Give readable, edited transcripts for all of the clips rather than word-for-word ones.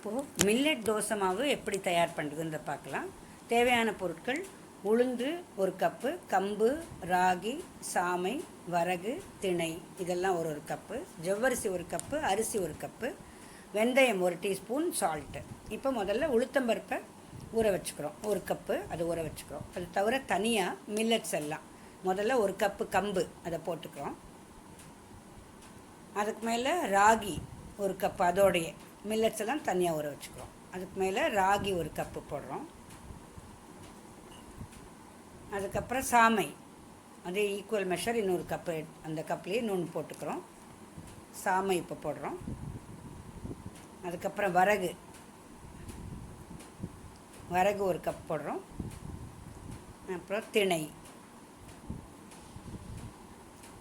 இப்போது மில்லட் தோசை மாவு எப்படி தயார் பண்ணுறதுன்ற பார்க்கலாம். தேவையான பொருட்கள்: உளுந்து 1 கப்பு, கம்பு, ராகி, சாமை, வரகு, திணை இதெல்லாம் ஒரு கப்பு, ஜவ்வரிசி 1 கப்பு, அரிசி 1 கப்பு, வெந்தயம் 1 டீஸ்பூன், சால்ட்டு. இப்போ முதல்ல உளுத்தம்பருப்பை ஊற வச்சுக்கிறோம். 1 கப்பு அது ஊற வச்சுக்கிறோம். அது தவிர தனியாக மில்லட்ஸ் எல்லாம் முதல்ல 1 கப்பு கம்பு அதை போட்டுக்கிறோம். அதுக்கு மேலே ராகி 1 கப்பு, அதோடைய மில்லட்ஸ் எல்லாம் தனியாக ஊற வச்சுக்கிறோம். அதுக்கு மேலே ராகி 1 கப்பு போடுறோம். அதுக்கப்புறம் சாமை அதே ஈக்குவல் மெஷர் இன்னொரு கப்பு, அந்த கப்லேயே இன்னொன்று போட்டுக்கிறோம். சாமை இப்போ போடுறோம். அதுக்கப்புறம் வரகு 1 கப் போடுறோம். அப்புறம் திணை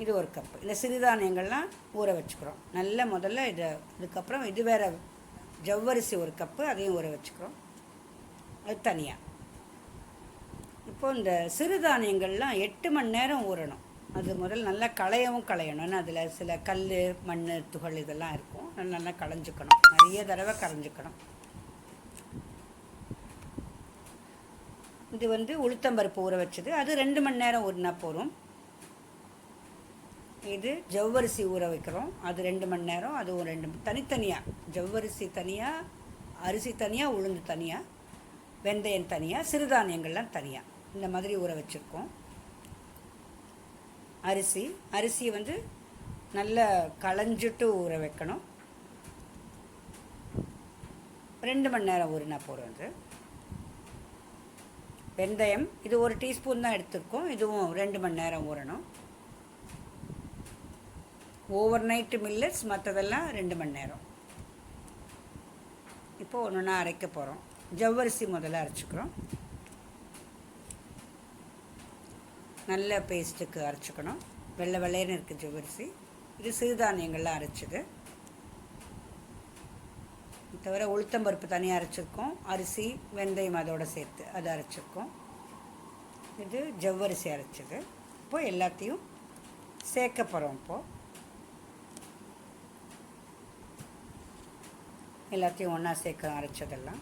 இது 1 கப்பு. இந்த சிறுதானியங்கள்லாம் ஊற வச்சுக்கிறோம் நல்லா முதல்ல. அதுக்கப்புறம் இது வேறு ஜவ்வரிசி 1 கப்பு, அதையும் ஊற வச்சுக்கிறோம். அது தனியாக. இப்போது இந்த சிறுதானியங்கள்லாம் 8 மணி நேரம் ஊறணும். அது முதல்ல நல்லா களையணும். ஏன்னா அதில் சில கல், மண், துகள் இதெல்லாம் இருக்கும். நல்லா களைஞ்சிக்கணும். நிறைய தடவை களைஞ்சிக்கணும். இது உளுத்தம்பருப்பு ஊற வச்சது, அது 2 மணி நேரம் ஊறினா போதும். இது ஜவ்வரிசி ஊற வைக்கிறோம், அது 2 மணி நேரம். அதுவும் 2 தனித்தனியாக, ஜவ்வரிசி தனியாக, அரிசி தனியாக, உளுந்து தனியாக, வெந்தயம் தனியாக, சிறுதானியங்கள்லாம் தனியாக, இந்த மாதிரி ஊற வச்சுருக்கோம். அரிசி நல்லா களைஞ்சிட்டு ஊற வைக்கணும். 2 மணி நேரம் ஊறினா போகிறது. வெந்தயம் இது 1 டீஸ்பூன் தான் எடுத்துருக்கோம். இதுவும் 2 மணி நேரம் ஊறணும். ஓவர் நைட்டு மில்லட்ஸ், மற்றதெல்லாம் 2 மணி நேரம். இப்போது ஒன்றுனா அரைக்க போகிறோம். ஜவ்வரிசி முதல்ல அரைச்சிக்கிறோம். நல்ல பேஸ்ட்டுக்கு அரைச்சிக்கணும். வெள்ளை வெள்ளைன்னு இருக்குது ஜவ்வரிசி. இது சிறுதானியங்கள்லாம் அரைச்சிது. தவிர உளுத்தம்பருப்பு தனியாக அரைச்சிருக்கோம். அரிசி, வெந்தயம் அதோடு சேர்த்து அதை அரைச்சிருக்கோம். இது ஜவ்வரிசி அரைச்சிது. இப்போது எல்லாத்தையும் சேர்க்க போகிறோம். இப்போது எல்லாத்தையும் ஒன்றா சேர்க்க அரைச்சதெல்லாம்.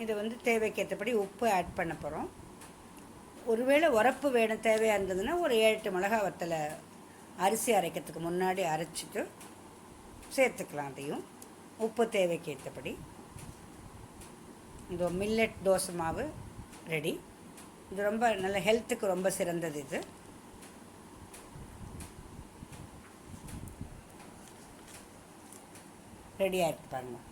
இது தேவைக்கேற்றபடி உப்பு ஆட் பண்ண போகிறோம். ஒருவேளை உரப்பு வேணும் தேவையாக இருந்ததுன்னா ஒரு 7-8 மிளகா வத்தலை அரிசி அரைக்கிறதுக்கு முன்னாடி அரைச்சிட்டு சேர்த்துக்கலாம். அதையும் உப்பு தேவைக்கேற்றபடி. இந்த மில்லட் தோசை மாவு ரெடி. இது ரொம்ப நல்ல ஹெல்த்துக்கு ரொம்ப சிறந்தது. இது ரெடி ஆகிட்டு பாருங்கள்.